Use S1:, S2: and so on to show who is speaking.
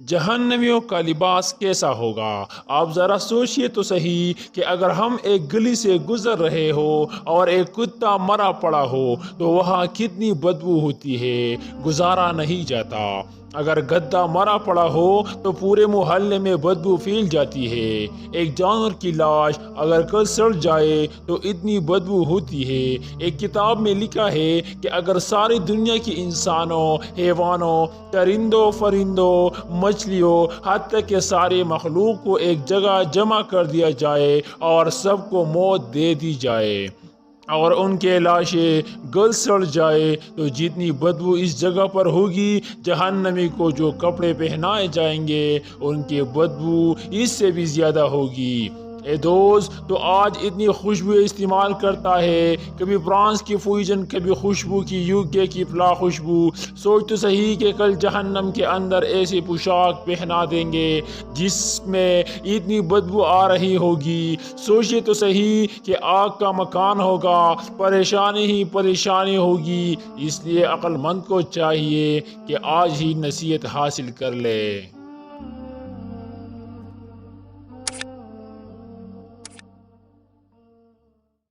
S1: جہنمیوں کا لباس کیسا ہوگا؟ آپ ذرا سوچئے تو صحیح کہ اگر ہم ایک گلی سے گزر رہے ہو اور ایک کتا مرا پڑا ہو تو وہاں کتنی بدبو ہوتی ہے، گزارا نہیں جاتا۔ اگر گدھا مرا پڑا ہو تو پورے محلے میں بدبو پھیل جاتی ہے۔ ایک جانور کی لاش اگر کل سڑ جائے تو اتنی بدبو ہوتی ہے۔ ایک کتاب میں لکھا ہے کہ اگر ساری دنیا کی انسانوں، حیوانوں، چرندوں، فرندوں، مچھلیوں، حتیٰ کہ سارے مخلوق کو ایک جگہ جمع کر دیا جائے اور سب کو موت دے دی جائے اور ان کے لاشیں گل سڑ جائے تو جتنی بدبو اس جگہ پر ہوگی، جہنمی کو جو کپڑے پہنائے جائیں گے ان کی بدبو اس سے بھی زیادہ ہوگی۔ اے دوست، تو آج اتنی خوشبو استعمال کرتا ہے، کبھی فرانس کی فیوژن، کبھی خوشبو کی UK کی فلاں خوشبو۔ سوچ تو صحیح کہ کل جہنم کے اندر ایسی پوشاک پہنا دیں گے جس میں اتنی بدبو آ رہی ہوگی۔ سوچئے تو صحیح کہ آگ کا مکان ہوگا، پریشانی ہی پریشانی ہوگی۔ اس لیے عقل مند کو چاہیے کہ آج ہی نصیحت حاصل کر لے۔